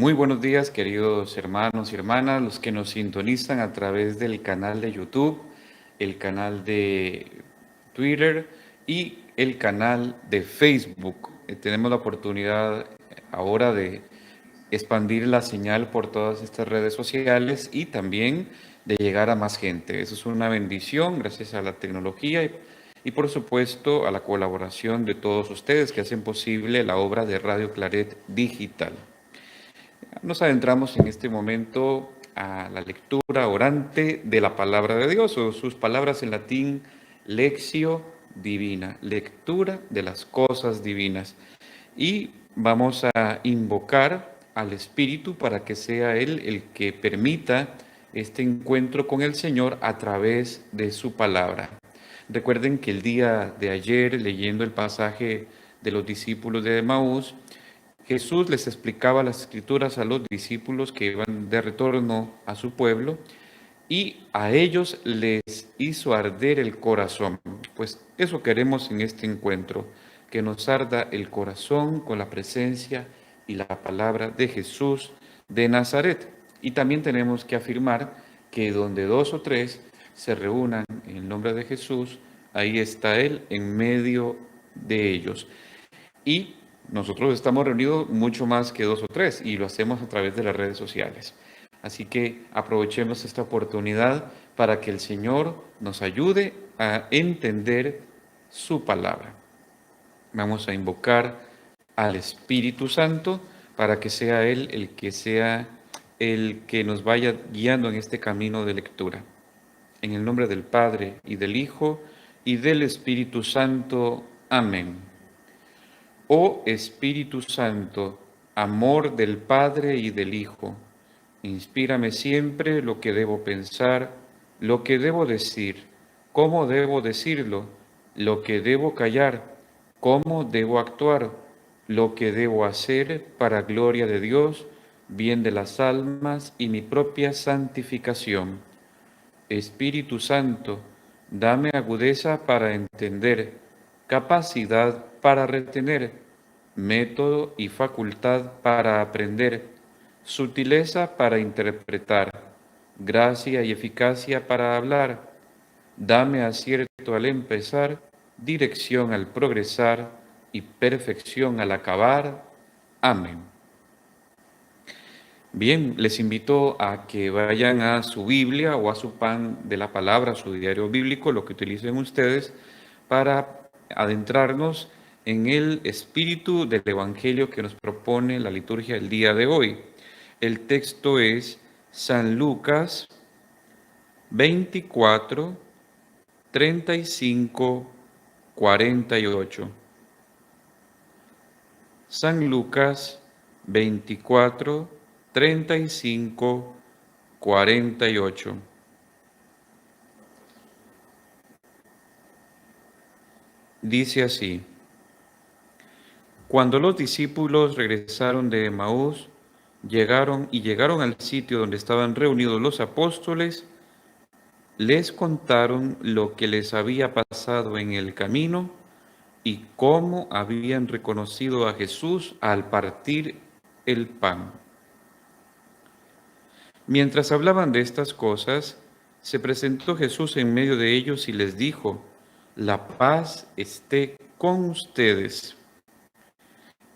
Muy buenos días, queridos hermanos y hermanas, los que nos sintonizan a través del canal de YouTube, el canal de Twitter y el canal de Facebook. Tenemos la oportunidad ahora de expandir la señal por todas estas redes sociales y también de llegar a más gente. Eso es una bendición gracias a la tecnología y por supuesto a la colaboración de todos ustedes que hacen posible la obra de Radio Claret Digital. Nos adentramos en este momento a la lectura orante de la palabra de Dios, o sus palabras en latín, lectio divina, lectura de las cosas divinas. Y vamos a invocar al Espíritu para que sea Él el que permita este encuentro con el Señor a través de su palabra. Recuerden que el día de ayer, leyendo el pasaje de los discípulos de Emaús, Jesús les explicaba las escrituras a los discípulos que iban de retorno a su pueblo y a ellos les hizo arder el corazón. Pues eso queremos en este encuentro, que nos arda el corazón con la presencia y la palabra de Jesús de Nazaret. Y también tenemos que afirmar que donde dos o tres se reúnan en el nombre de Jesús, ahí está Él en medio de ellos. Y nosotros estamos reunidos mucho más que dos o tres y lo hacemos a través de las redes sociales. Así que aprovechemos esta oportunidad para que el Señor nos ayude a entender su palabra. Vamos a invocar al Espíritu Santo para que sea Él el que nos vaya guiando en este camino de lectura. En el nombre del Padre y del Hijo y del Espíritu Santo. Amén. Oh Espíritu Santo, amor del Padre y del Hijo, inspírame siempre lo que debo pensar, lo que debo decir, cómo debo decirlo, lo que debo callar, cómo debo actuar, lo que debo hacer para gloria de Dios, bien de las almas y mi propia santificación. Espíritu Santo, dame agudeza para entender, capacidad para retener, método y facultad para aprender, sutileza para interpretar, gracia y eficacia para hablar. Dame acierto al empezar, dirección al progresar y perfección al acabar. Amén. Bien, les invito a que vayan a su Biblia o a su pan de la palabra, su diario bíblico, lo que utilicen ustedes, para adentrarnos en el espíritu del Evangelio que nos propone la liturgia del día de hoy. El texto es San Lucas 24, 35, 48. San Lucas 24, 35, 48. Dice así: Cuando los discípulos regresaron de Emaús, llegaron al sitio donde estaban reunidos los apóstoles, les contaron lo que les había pasado en el camino y cómo habían reconocido a Jesús al partir el pan. Mientras hablaban de estas cosas, se presentó Jesús en medio de ellos y les dijo: La paz esté con ustedes.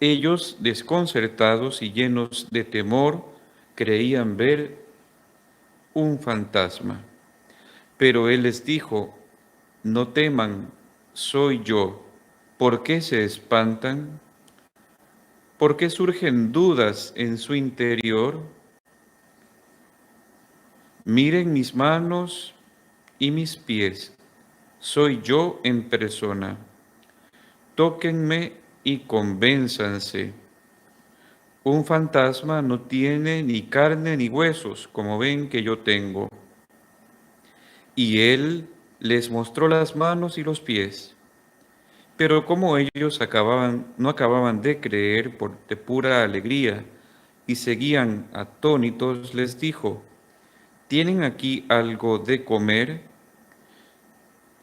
Ellos, desconcertados y llenos de temor, creían ver un fantasma. Pero él les dijo: No teman, soy yo. ¿Por qué se espantan? ¿Por qué surgen dudas en su interior? Miren mis manos y mis pies, soy yo en persona. Tóquenme y convénzanse. Un fantasma no tiene ni carne ni huesos, como ven que yo tengo. Y él les mostró las manos y los pies. Pero como ellos no acababan de creer de pura alegría y seguían atónitos, les dijo: ¿Tienen aquí algo de comer?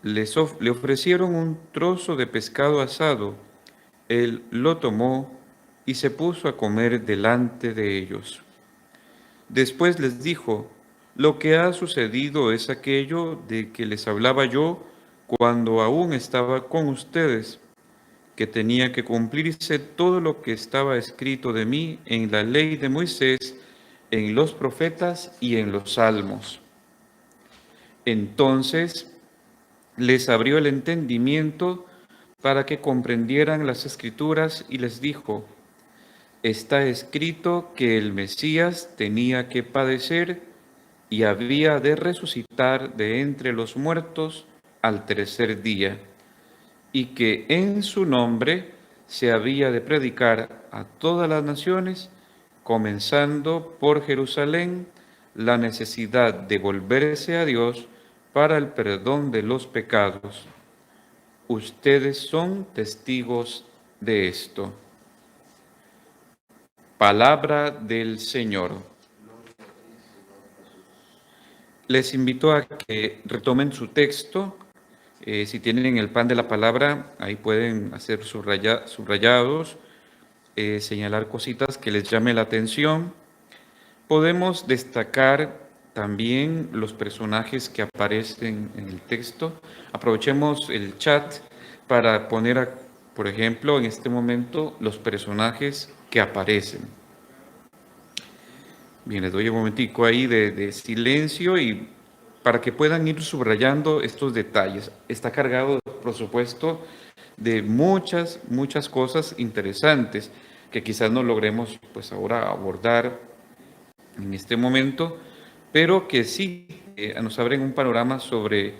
Le ofrecieron un trozo de pescado asado. Él lo tomó y se puso a comer delante de ellos. Después les dijo, lo que ha sucedido es aquello de que les hablaba yo cuando aún estaba con ustedes, que tenía que cumplirse todo lo que estaba escrito de mí en la ley de Moisés, en los profetas y en los salmos. Entonces les abrió el entendimiento para que comprendieran las Escrituras y les dijo, está escrito que el Mesías tenía que padecer y había de resucitar de entre los muertos al tercer día, y que en su nombre se había de predicar a todas las naciones, comenzando por Jerusalén, la necesidad de volverse a Dios para el perdón de los pecados. Ustedes son testigos de esto. Palabra del Señor. Les invito a que retomen su texto. Si tienen el pan de la palabra, ahí pueden hacer subrayados, señalar cositas que les llame la atención. Podemos destacar también los personajes que aparecen en el texto. Aprovechemos el chat para poner, por ejemplo, en este momento, los personajes que aparecen. Bien, les doy un momentico ahí de silencio y para que puedan ir subrayando estos detalles. Está cargado, por supuesto, de muchas cosas interesantes que quizás no logremos pues ahora abordar en este momento, pero que sí nos abren un panorama sobre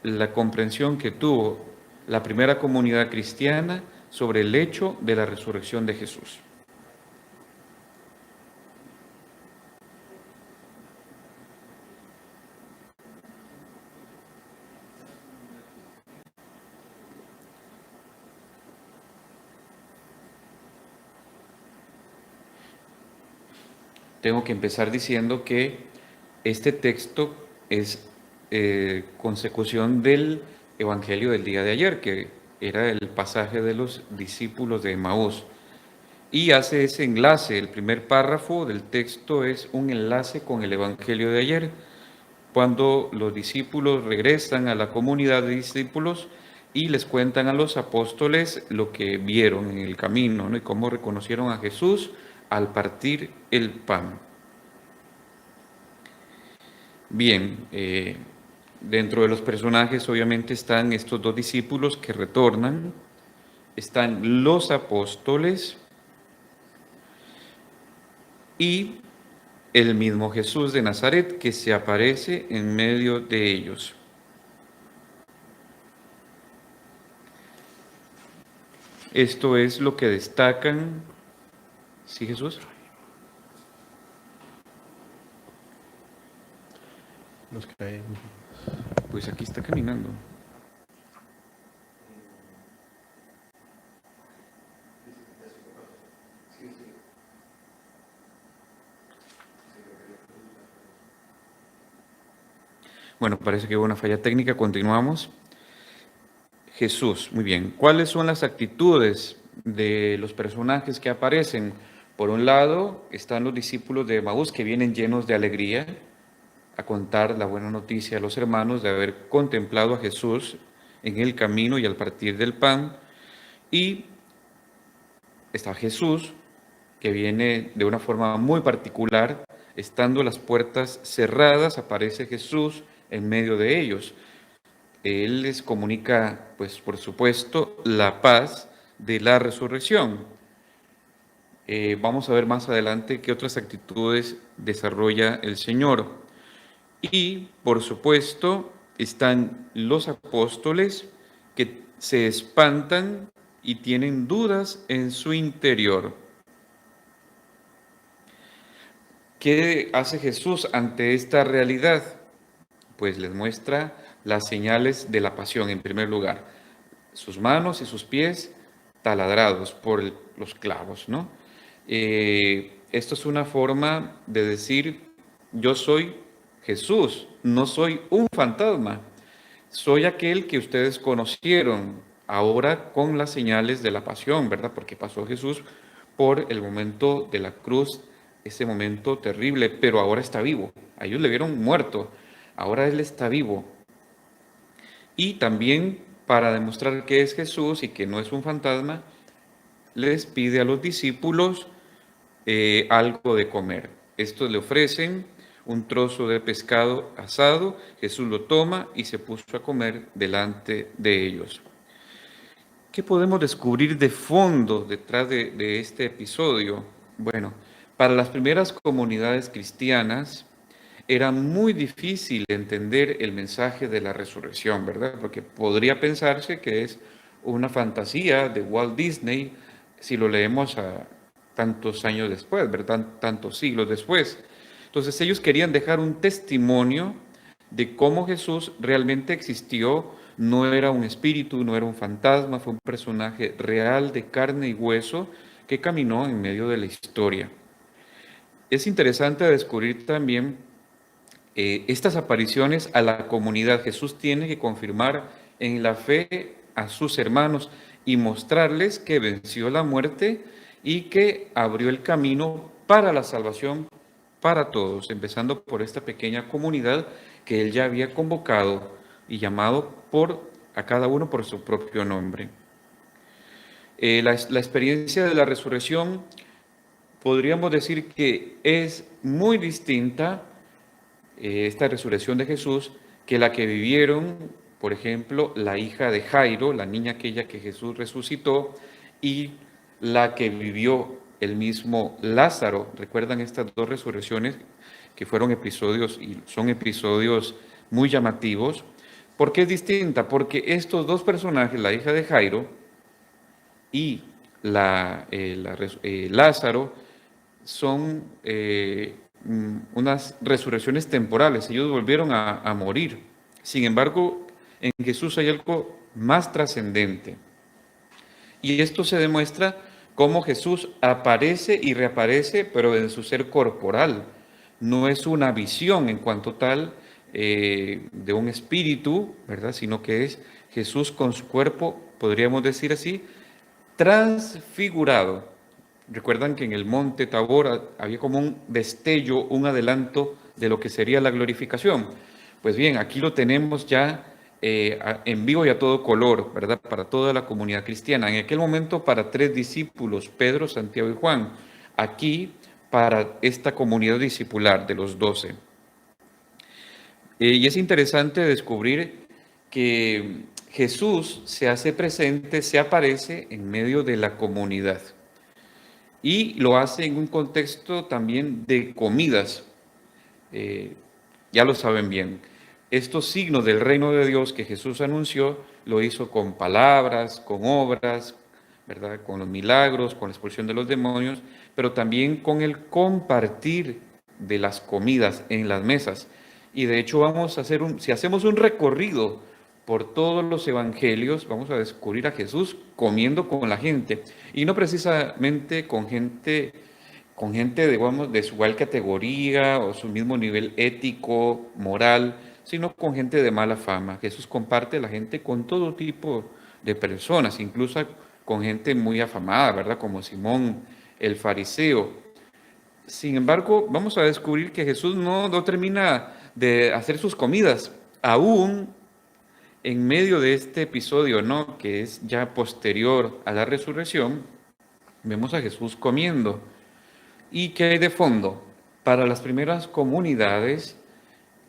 la comprensión que tuvo la primera comunidad cristiana sobre el hecho de la resurrección de Jesús. Tengo que empezar diciendo que este texto es consecución del Evangelio del día de ayer, que era el pasaje de los discípulos de Emaús. Y hace ese enlace, el primer párrafo del texto es un enlace con el Evangelio de ayer, cuando los discípulos regresan a la comunidad de discípulos y les cuentan a los apóstoles lo que vieron en el camino, ¿no? Y cómo reconocieron a Jesús al partir el pan. Bien, dentro de los personajes obviamente están estos dos discípulos que retornan, están los apóstoles y el mismo Jesús de Nazaret que se aparece en medio de ellos. Esto es lo que destacan. ¿Sí, Jesús? Nos caen. Pues aquí está caminando. Bueno, parece que hubo una falla técnica. Continuamos. Jesús, muy bien. ¿Cuáles son las actitudes de los personajes que aparecen? Por un lado, están los discípulos de Emaús que vienen llenos de alegría a contar la buena noticia a los hermanos de haber contemplado a Jesús en el camino y al partir del pan. Y está Jesús, que viene de una forma muy particular, estando las puertas cerradas, aparece Jesús en medio de ellos. Él les comunica, pues por supuesto, la paz de la resurrección. Vamos a ver más adelante qué otras actitudes desarrolla el Señor. Y, por supuesto, están los apóstoles que se espantan y tienen dudas en su interior. ¿Qué hace Jesús ante esta realidad? Pues les muestra las señales de la pasión en primer lugar. Sus manos y sus pies taladrados por los clavos, ¿no? Esto es una forma de decir, yo soy Jesús, no soy un fantasma, soy aquel que ustedes conocieron ahora con las señales de la pasión, ¿verdad? Porque pasó Jesús por el momento de la cruz, ese momento terrible, pero ahora está vivo. A ellos le vieron muerto, ahora Él está vivo. Y también para demostrar que es Jesús y que no es un fantasma, les pide a los discípulos algo de comer. Estos le ofrecen un trozo de pescado asado, Jesús lo toma y se puso a comer delante de ellos. ¿Qué podemos descubrir de fondo detrás de este episodio? Bueno, para las primeras comunidades cristianas era muy difícil entender el mensaje de la resurrección, ¿verdad? Porque podría pensarse que es una fantasía de Walt Disney si lo leemos a tantos años después, ¿verdad? Tantos siglos después. Entonces ellos querían dejar un testimonio de cómo Jesús realmente existió, no era un espíritu, no era un fantasma, fue un personaje real de carne y hueso que caminó en medio de la historia. Es interesante descubrir también estas apariciones a la comunidad. Jesús tiene que confirmar en la fe a sus hermanos y mostrarles que venció la muerte y que abrió el camino para la salvación para todos, empezando por esta pequeña comunidad que él ya había convocado y llamado a cada uno por su propio nombre. La experiencia de la resurrección podríamos decir que es muy distinta, esta resurrección de Jesús, que la que vivieron, por ejemplo, la hija de Jairo, la niña aquella que Jesús resucitó, y la que vivió el mismo Lázaro. ¿Recuerdan estas dos resurrecciones que fueron episodios y son episodios muy llamativos? ¿Por qué es distinta? Porque estos dos personajes, la hija de Jairo y Lázaro, son unas resurrecciones temporales. Ellos volvieron a morir. Sin embargo, en Jesús hay algo más trascendente. Y esto se demuestra cómo Jesús aparece y reaparece, pero en su ser corporal. No es una visión en cuanto tal de un espíritu, ¿verdad? Sino que es Jesús con su cuerpo, podríamos decir así, transfigurado. Recuerdan que en el monte Tabor había como un destello, un adelanto de lo que sería la glorificación. Pues bien, aquí lo tenemos ya en vivo y a todo color, ¿verdad? Para toda la comunidad cristiana. En aquel momento para 3 discípulos, Pedro, Santiago y Juan. Aquí para esta comunidad discipular de los 12. Y es interesante descubrir que Jesús se hace presente, se aparece en medio de la comunidad. Y lo hace en un contexto también de comidas. Ya lo saben bien. Estos signos del reino de Dios que Jesús anunció, lo hizo con palabras, con obras, ¿verdad? Con los milagros, con la expulsión de los demonios, pero también con el compartir de las comidas en las mesas. Y de hecho vamos a hacer si hacemos un recorrido por todos los evangelios, vamos a descubrir a Jesús comiendo con la gente. Y no precisamente con gente, digamos, de su igual categoría o su mismo nivel ético, moral, sino con gente de mala fama. Jesús comparte la gente con todo tipo de personas, incluso con gente muy afamada, ¿verdad? Como Simón el fariseo. Sin embargo, vamos a descubrir que Jesús no termina de hacer sus comidas, aún en medio de este episodio, ¿no? Que es ya posterior a la resurrección, vemos a Jesús comiendo. ¿Y qué hay de fondo? Para las primeras comunidades,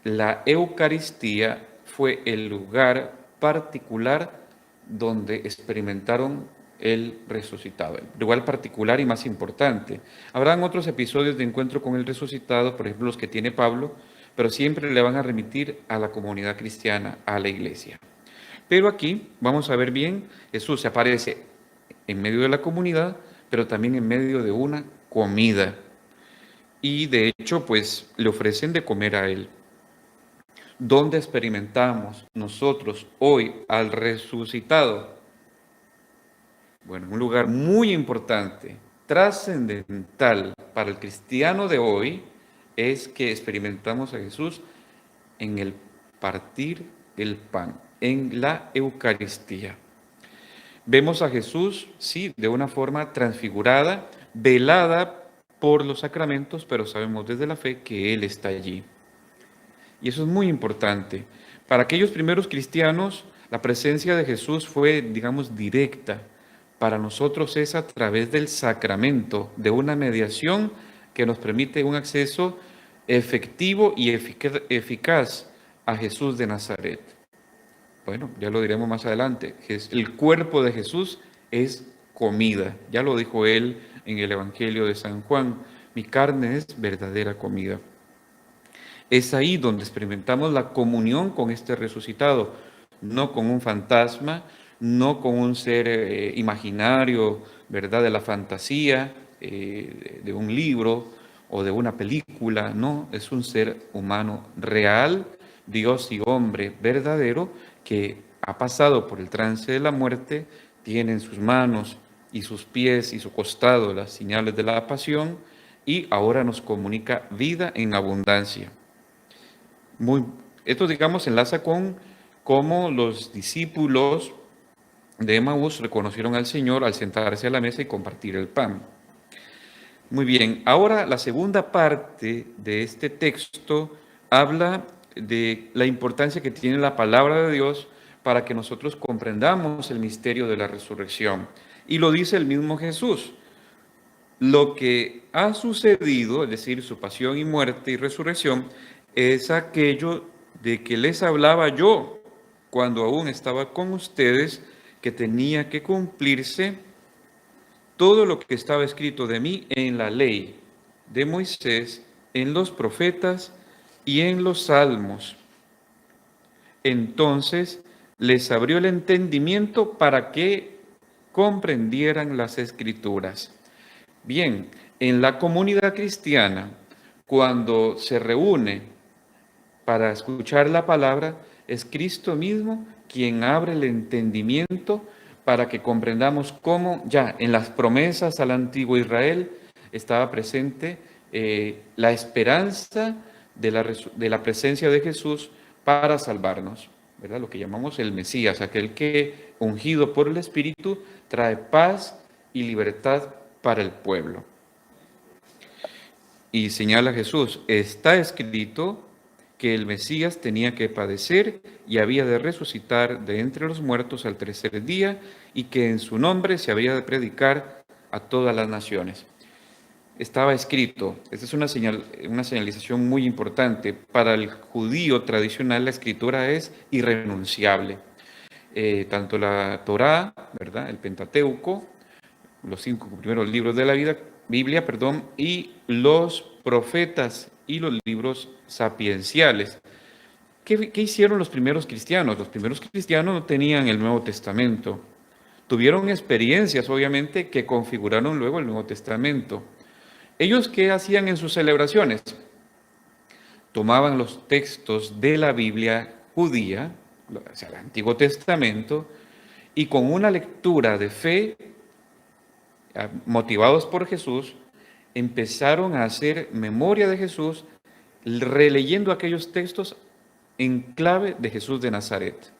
la Eucaristía fue el lugar particular donde experimentaron el resucitado, el lugar particular y más importante. Habrán otros episodios de encuentro con el resucitado, por ejemplo los que tiene Pablo, pero siempre le van a remitir a la comunidad cristiana, a la iglesia. Pero aquí vamos a ver bien, Jesús se aparece en medio de la comunidad, pero también en medio de una comida. Y de hecho, pues le ofrecen de comer a él. ¿Dónde experimentamos nosotros hoy al resucitado? Bueno, un lugar muy importante, trascendental para el cristiano de hoy, es que experimentamos a Jesús en el partir el pan, en la Eucaristía. Vemos a Jesús, sí, de una forma transfigurada, velada por los sacramentos, pero sabemos desde la fe que Él está allí. Y eso es muy importante. Para aquellos primeros cristianos, la presencia de Jesús fue, digamos, directa. Para nosotros es a través del sacramento, de una mediación que nos permite un acceso efectivo y eficaz a Jesús de Nazaret. Bueno, ya lo diremos más adelante. El cuerpo de Jesús es comida. Ya lo dijo él en el Evangelio de San Juan. Mi carne es verdadera comida. Es ahí donde experimentamos la comunión con este resucitado, no con un fantasma, no con un ser imaginario, ¿verdad?, de la fantasía, de un libro o de una película, no, es un ser humano real, Dios y hombre verdadero, que ha pasado por el trance de la muerte, tiene en sus manos y sus pies y su costado las señales de la pasión y ahora nos comunica vida en abundancia. Esto, digamos, enlaza con cómo los discípulos de Emaús reconocieron al Señor al sentarse a la mesa y compartir el pan. Muy bien, ahora la segunda parte de este texto habla de la importancia que tiene la palabra de Dios para que nosotros comprendamos el misterio de la resurrección. Y lo dice el mismo Jesús. Lo que ha sucedido, es decir, su pasión y muerte y resurrección, es aquello de que les hablaba yo cuando aún estaba con ustedes, que tenía que cumplirse todo lo que estaba escrito de mí en la ley de Moisés, en los profetas y en los salmos. Entonces les abrió el entendimiento para que comprendieran las escrituras. Bien, en la comunidad cristiana, cuando se reúne para escuchar la palabra, es Cristo mismo quien abre el entendimiento para que comprendamos cómo ya en las promesas al antiguo Israel estaba presente la esperanza de la presencia de Jesús para salvarnos, ¿verdad? Lo que llamamos el Mesías, aquel que, ungido por el Espíritu, trae paz y libertad para el pueblo. Y señala Jesús, está escrito que el Mesías tenía que padecer y había de resucitar de entre los muertos al tercer día y que en su nombre se había de predicar a todas las naciones. Estaba escrito, esta es una señalización muy importante. Para el judío tradicional la escritura es irrenunciable. Tanto la Torá, ¿verdad?, el Pentateuco, los 5 primeros libros de la Biblia, y los profetas y los libros sapienciales. ¿Qué hicieron los primeros cristianos? Los primeros cristianos no tenían el Nuevo Testamento. Tuvieron experiencias, obviamente, que configuraron luego el Nuevo Testamento. ¿Ellos qué hacían en sus celebraciones? Tomaban los textos de la Biblia judía, o sea, el Antiguo Testamento, y con una lectura de fe, motivados por Jesús, empezaron a hacer memoria de Jesús, releyendo aquellos textos en clave de Jesús de Nazaret.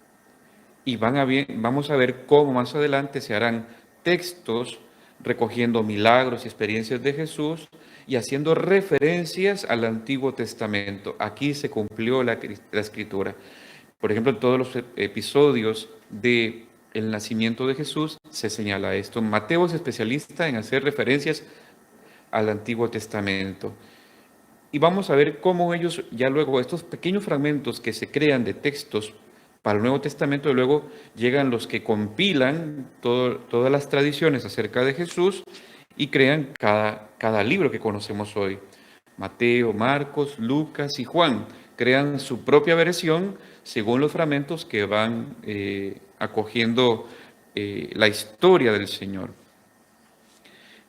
Y vamos a ver cómo más adelante se harán textos recogiendo milagros y experiencias de Jesús y haciendo referencias al Antiguo Testamento. Aquí se cumplió la Escritura. Por ejemplo, en todos los episodios del nacimiento de Jesús se señala esto. Mateo es especialista en hacer referencias al Antiguo Testamento. Y vamos a ver cómo ellos, ya luego, estos pequeños fragmentos que se crean de textos para el Nuevo Testamento, y luego llegan los que compilan todas las tradiciones acerca de Jesús y crean cada libro que conocemos hoy. Mateo, Marcos, Lucas y Juan crean su propia versión según los fragmentos que van acogiendo la historia del Señor.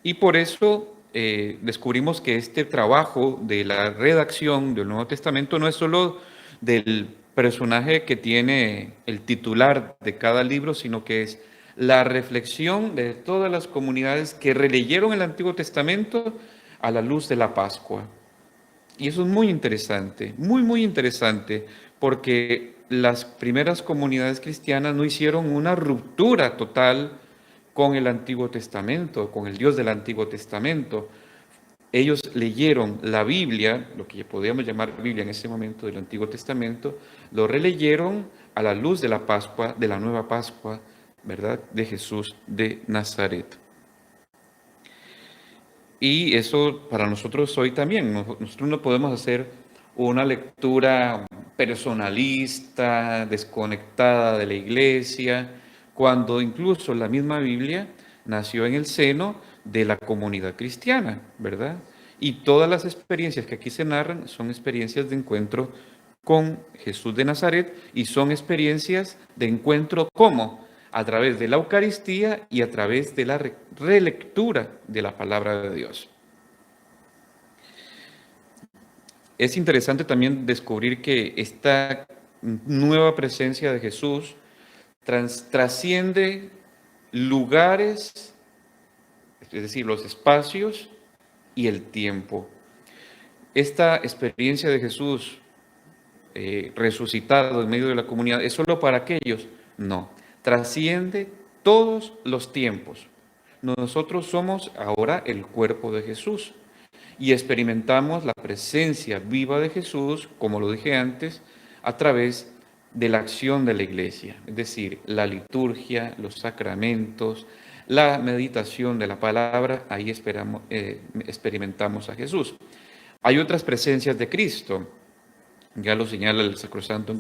Y por eso descubrimos que este trabajo de la redacción del Nuevo Testamento no es solo del personaje que tiene el titular de cada libro, sino que es la reflexión de todas las comunidades que releyeron el Antiguo Testamento a la luz de la Pascua. Y eso es muy interesante, muy interesante, porque las primeras comunidades cristianas no hicieron una ruptura total con el Antiguo Testamento, con el Dios del Antiguo Testamento. Ellos leyeron la Biblia, lo que podríamos llamar Biblia en ese momento del Antiguo Testamento, lo releyeron a la luz de la Pascua, de la nueva Pascua, ¿verdad?, de Jesús de Nazaret. Y eso para nosotros hoy también. Nosotros no podemos hacer una lectura personalista, desconectada de la iglesia, cuando incluso la misma Biblia nació en el seno de la comunidad cristiana, ¿verdad? Y todas las experiencias que aquí se narran son experiencias de encuentro con Jesús de Nazaret y son experiencias de encuentro ¿cómo? A través de la Eucaristía y a través de la relectura de la palabra de Dios. Es interesante también descubrir que esta nueva presencia de Jesús trasciende lugares, es decir, los espacios y el tiempo. Esta experiencia de Jesús resucitado en medio de la comunidad, ¿es solo para aquellos? No, trasciende todos los tiempos. Nosotros somos ahora el cuerpo de Jesús y experimentamos la presencia viva de Jesús, como lo dije antes, a través de la acción de la iglesia, es decir, la liturgia, los sacramentos, la meditación de la palabra, ahí experimentamos a Jesús. Hay otras presencias de Cristo, ya lo señala el Sacrosanto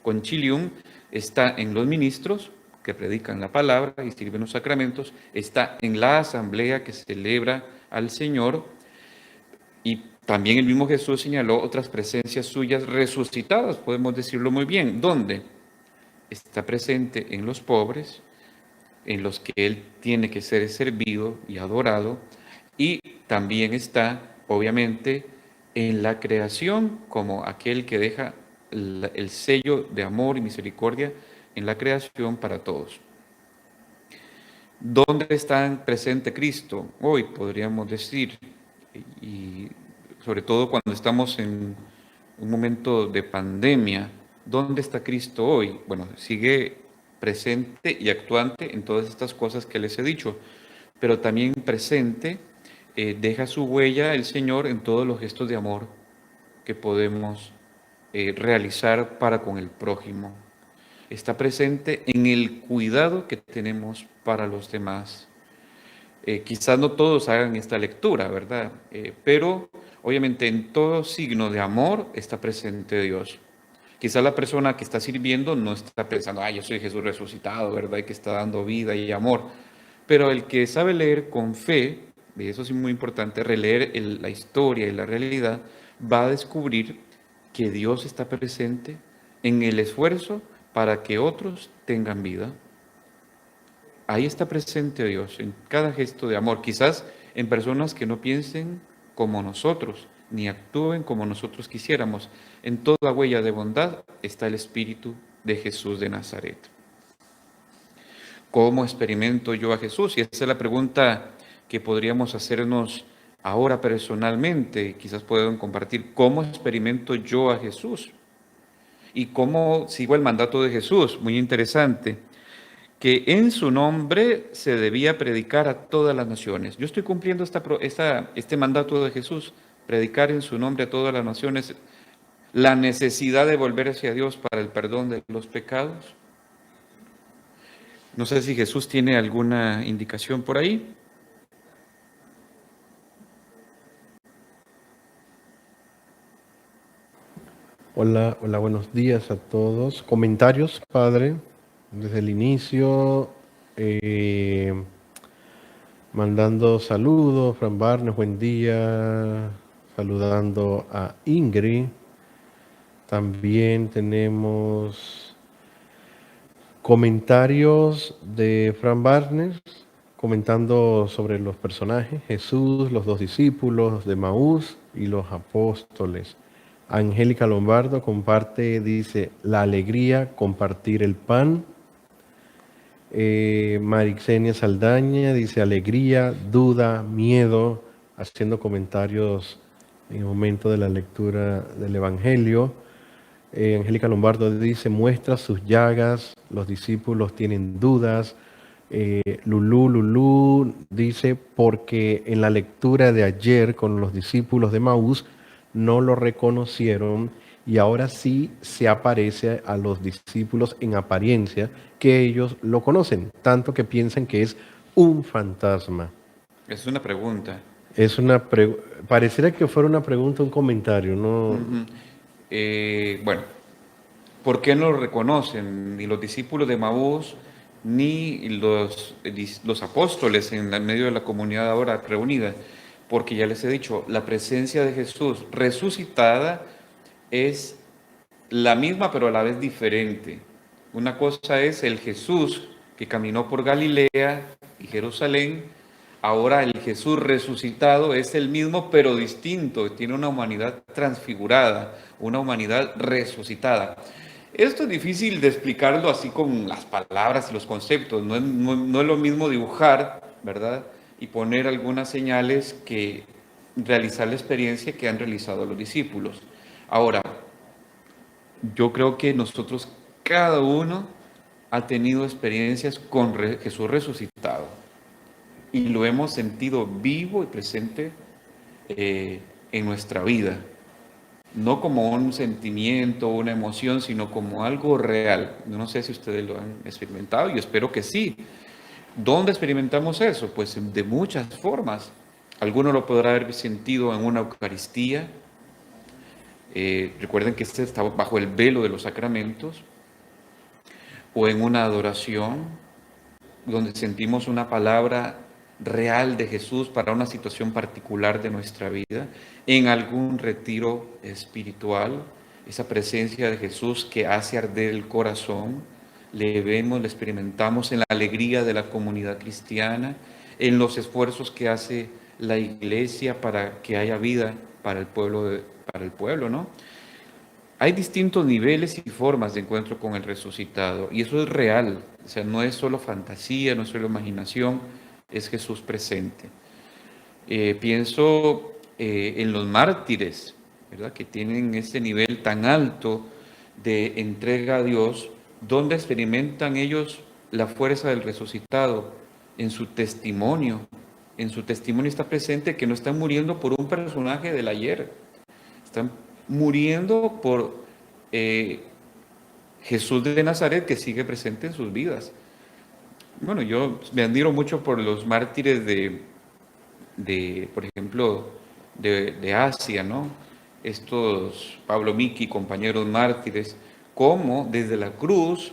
Concilium, está en los ministros que predican la palabra y sirven los sacramentos, está en la asamblea que celebra al Señor, y también el mismo Jesús señaló otras presencias suyas resucitadas, podemos decirlo muy bien. ¿Dónde? Está presente en los pobres, en los que Él tiene que ser servido y adorado, y también está, obviamente, en la creación como aquel que deja el sello de amor y misericordia en la creación para todos. ¿Dónde está presente Cristo? Hoy podríamos decir, y sobre todo cuando estamos en un momento de pandemia, ¿dónde está Cristo hoy? Bueno, sigue presente y actuante en todas estas cosas que les he dicho, pero también presente, deja su huella el Señor en todos los gestos de amor que podemos realizar para con el prójimo. Está presente en el cuidado que tenemos para los demás. Quizás no todos hagan esta lectura, ¿verdad? Pero obviamente en todo signo de amor está presente Dios. Quizás la persona que está sirviendo no está pensando, yo soy Jesús resucitado, ¿verdad? Y que está dando vida y amor. Pero el que sabe leer con fe, y eso es muy importante, releer la historia y la realidad, va a descubrir que Dios está presente en el esfuerzo para que otros tengan vida. Ahí está presente Dios, en cada gesto de amor, quizás en personas que no piensen como nosotros, ni actúen como nosotros quisiéramos. En toda huella de bondad está el Espíritu de Jesús de Nazaret. ¿Cómo experimento yo a Jesús? Y esa es la pregunta que podríamos hacernos ahora personalmente. Quizás puedan compartir, ¿cómo experimento yo a Jesús? Y cómo sigo el mandato de Jesús, muy interesante, que en su nombre se debía predicar a todas las naciones. Yo estoy cumpliendo este mandato de Jesús, predicar en su nombre a todas las naciones, la necesidad de volver hacia Dios para el perdón de los pecados. No sé si Jesús tiene alguna indicación por ahí. Hola, buenos días a todos. Comentarios, Padre, desde el inicio, mandando saludos, Fran Barnes, buen día, saludando a Ingrid. También tenemos comentarios de Fran Barnes, comentando sobre los personajes, Jesús, los 2 discípulos de Maús y los apóstoles. Angélica Lombardo comparte, dice, la alegría, compartir el pan. Marixenia Saldaña dice, alegría, duda, miedo, haciendo comentarios en el momento de la lectura del Evangelio. Angélica Lombardo dice, muestra sus llagas, los discípulos tienen dudas, Lulú dice, porque en la lectura de ayer con los discípulos de Maús no lo reconocieron y ahora sí se aparece a los discípulos en apariencia que ellos lo conocen, tanto que piensan que es un fantasma. Es una pregunta. Es una pareciera que fuera una pregunta, un comentario, ¿no? Ujú. Bueno, ¿por qué no lo reconocen ni los discípulos de Maús ni los apóstoles en el medio de la comunidad ahora reunida? Porque ya les he dicho, la presencia de Jesús resucitada es la misma pero a la vez diferente. Una cosa es el Jesús que caminó por Galilea y Jerusalén. Ahora el Jesús resucitado es el mismo pero distinto, tiene una humanidad transfigurada, una humanidad resucitada. Esto es difícil de explicarlo así con las palabras y los conceptos, no es lo mismo dibujar, ¿verdad? Y poner algunas señales que realizar la experiencia que han realizado los discípulos. Ahora, yo creo que nosotros, cada uno, ha tenido experiencias con Jesús resucitado y lo hemos sentido vivo y presente en nuestra vida, no como un sentimiento, una emoción, sino como algo real. No sé si ustedes lo han experimentado y espero que sí. ¿Dónde experimentamos eso? Pues de muchas formas. Alguno lo podrá haber sentido en una Eucaristía. Recuerden que este está bajo el velo de los sacramentos, o en una adoración, donde sentimos una palabra real de Jesús para una situación particular de nuestra vida, en algún retiro espiritual, esa presencia de Jesús que hace arder el corazón, le vemos, le experimentamos en la alegría de la comunidad cristiana, en los esfuerzos que hace la iglesia para que haya vida para el pueblo, ¿no? Hay distintos niveles y formas de encuentro con el resucitado, y eso es real, o sea, no es solo fantasía, no es solo imaginación, es Jesús presente. Pienso en los mártires, ¿verdad? Que tienen ese nivel tan alto de entrega a Dios, donde experimentan ellos la fuerza del resucitado en su testimonio. En su testimonio está presente que no están muriendo por un personaje del ayer, están muriendo por Jesús de Nazaret que sigue presente en sus vidas. Bueno, yo me admiro mucho por los mártires por ejemplo, de Asia, ¿no? Estos Pablo Miki, compañeros mártires, cómo desde la cruz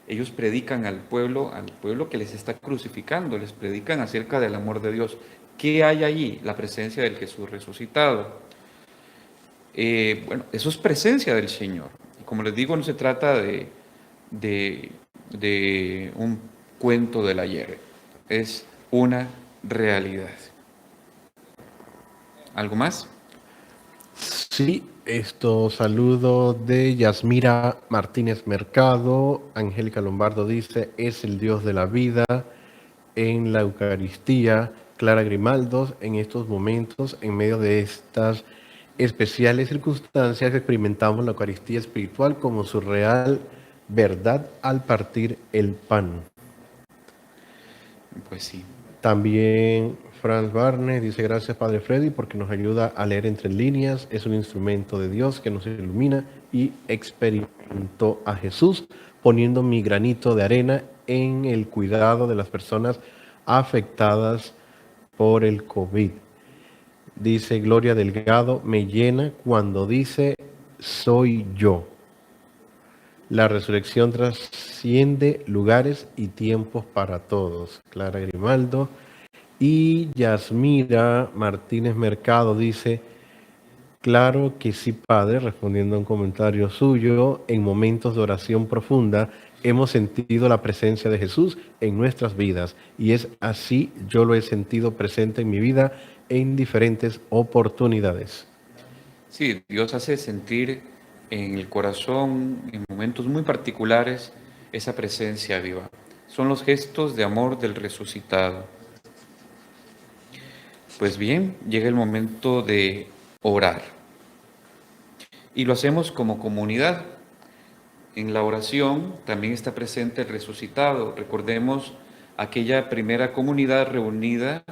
ellos predican al pueblo que les está crucificando, les predican acerca del amor de Dios. ¿Qué hay allí? La presencia del Jesús resucitado. Bueno, eso es presencia del Señor. Y como les digo, no se trata de, de un cuento del ayer, es una realidad. ¿Algo más? Sí, saludo de Yasmira Martínez Mercado. Angélica Lombardo dice, es el Dios de la vida en la Eucaristía. Clara Grimaldos, en estos momentos, en medio de estas especiales circunstancias, experimentamos la Eucaristía espiritual como su real verdad al partir el pan. Pues sí. También Franz Barnes dice, gracias Padre Freddy porque nos ayuda a leer entre líneas, es un instrumento de Dios que nos ilumina y experimento a Jesús poniendo mi granito de arena en el cuidado de las personas afectadas por el COVID. Dice Gloria Delgado, me llena cuando dice, soy yo. La resurrección trasciende lugares y tiempos para todos. Clara Grimaldo. Y Yasmira Martínez Mercado dice, claro que sí, Padre, respondiendo a un comentario suyo, en momentos de oración profunda hemos sentido la presencia de Jesús en nuestras vidas y es así yo lo he sentido presente en mi vida en diferentes oportunidades. Sí, Dios hace sentir en el corazón, en momentos muy particulares, esa presencia viva. Son los gestos de amor del resucitado. Pues bien, llega el momento de orar. Y lo hacemos como comunidad. En la oración también está presente el resucitado. Recordemos aquella primera comunidad reunida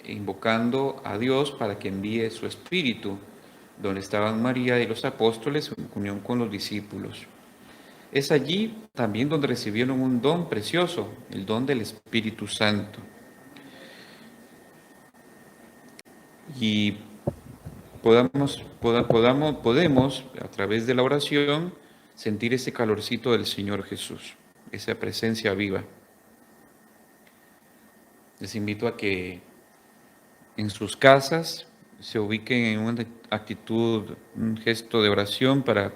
invocando a Dios para que envíe su Espíritu, donde estaban María y los apóstoles en unión con los discípulos. Es allí también donde recibieron un don precioso, el don del Espíritu Santo. Y podemos, a través de la oración, sentir ese calorcito del Señor Jesús, esa presencia viva. Les invito a que en sus casas se ubiquen en una actitud, un gesto de oración para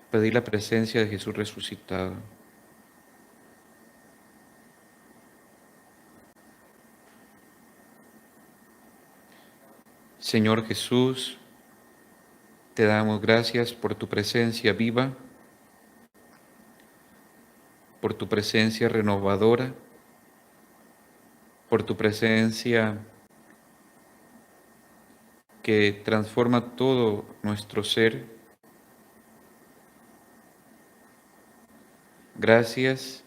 pedir la presencia de Jesús resucitado. Señor Jesús, te damos gracias por tu presencia viva, por tu presencia renovadora, por tu presencia que transforma todo nuestro ser. Gracias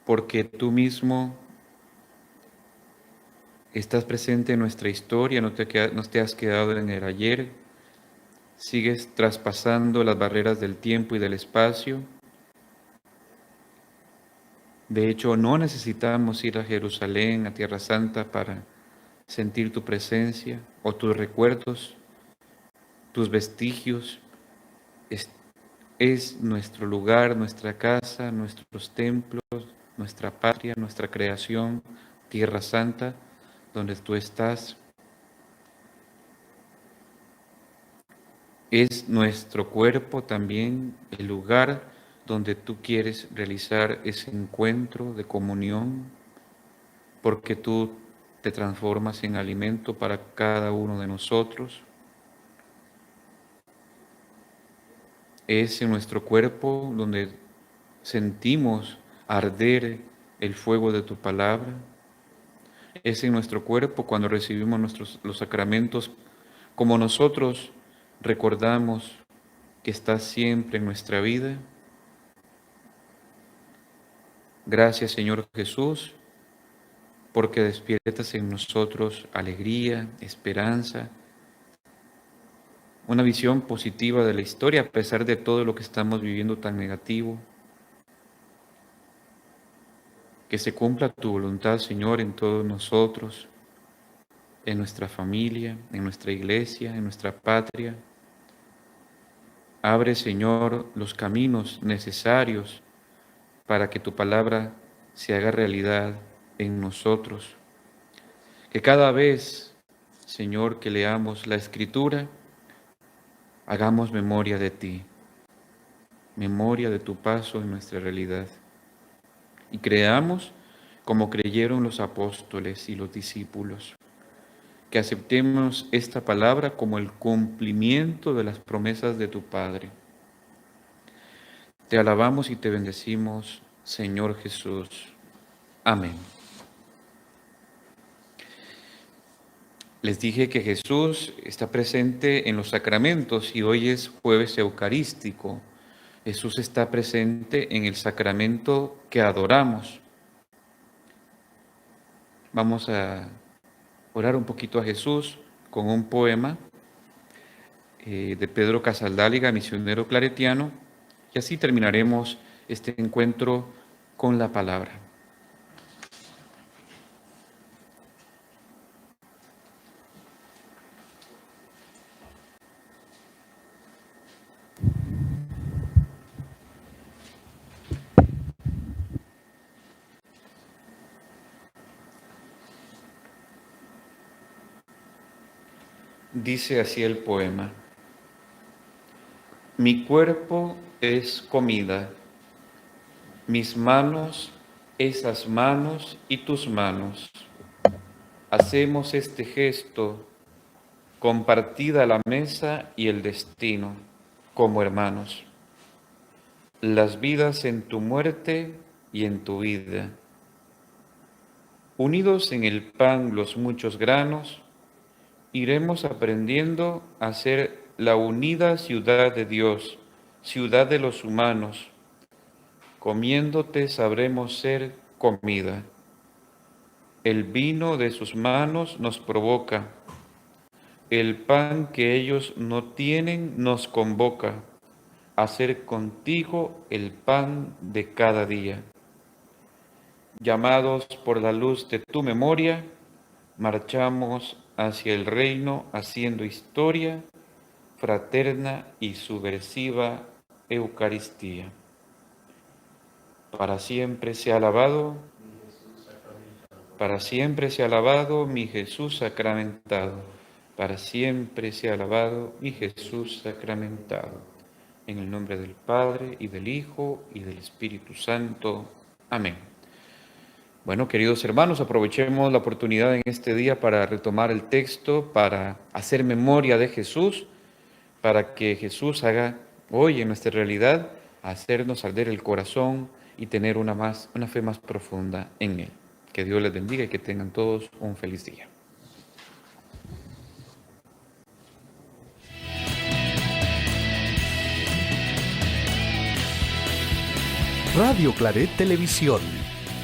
porque tú mismo estás presente en nuestra historia, no te has quedado en el ayer, sigues traspasando las barreras del tiempo y del espacio. De hecho, no necesitamos ir a Jerusalén, a Tierra Santa, para sentir tu presencia o tus recuerdos, tus vestigios. Es nuestro lugar, nuestra casa, nuestros templos, nuestra patria, nuestra creación, Tierra Santa, donde tú estás. Es nuestro cuerpo también el lugar donde tú quieres realizar ese encuentro de comunión, porque tú te transformas en alimento para cada uno de nosotros. Es en nuestro cuerpo donde sentimos arder el fuego de tu palabra. Es en nuestro cuerpo cuando recibimos los sacramentos, como nosotros recordamos que estás siempre en nuestra vida. Gracias, Señor Jesús, porque despiertas en nosotros alegría, esperanza, una visión positiva de la historia a pesar de todo lo que estamos viviendo tan negativo. Que se cumpla tu voluntad, Señor, en todos nosotros, en nuestra familia, en nuestra iglesia, en nuestra patria. Abre, Señor, los caminos necesarios para que tu palabra se haga realidad en nosotros. Que cada vez, Señor, que leamos la Escritura, hagamos memoria de ti, memoria de tu paso en nuestra realidad. Y creamos como creyeron los apóstoles y los discípulos. Que aceptemos esta palabra como el cumplimiento de las promesas de tu Padre. Te alabamos y te bendecimos, Señor Jesús. Amén. Les dije que Jesús está presente en los sacramentos y hoy es jueves eucarístico. Jesús está presente en el sacramento que adoramos. Vamos a orar un poquito a Jesús con un poema de Pedro Casaldáliga, misionero claretiano, y así terminaremos este encuentro con la palabra. Dice así el poema: mi cuerpo es comida, mis manos, esas manos y tus manos. Hacemos este gesto, compartida la mesa y el destino, como hermanos. Las vidas en tu muerte y en tu vida. Unidos en el pan los muchos granos, iremos aprendiendo a ser la unida ciudad de Dios, ciudad de los humanos. Comiéndote sabremos ser comida. El vino de sus manos nos provoca. El pan que ellos no tienen nos convoca a hacer contigo el pan de cada día. Llamados por la luz de tu memoria, marchamos hacia el reino haciendo historia, fraterna y subversiva Eucaristía. Para siempre sea alabado, para siempre sea alabado mi Jesús sacramentado, para siempre sea alabado mi Jesús sacramentado. En el nombre del Padre, y del Hijo, y del Espíritu Santo. Amén. Bueno, queridos hermanos, aprovechemos la oportunidad en este día para retomar el texto, para hacer memoria de Jesús, para que Jesús haga hoy en nuestra realidad, hacernos arder el corazón y tener una fe más profunda en Él. Que Dios les bendiga y que tengan todos un feliz día. Radio Claret Televisión,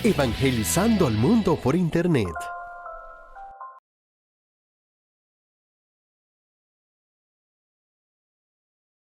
evangelizando al mundo por Internet.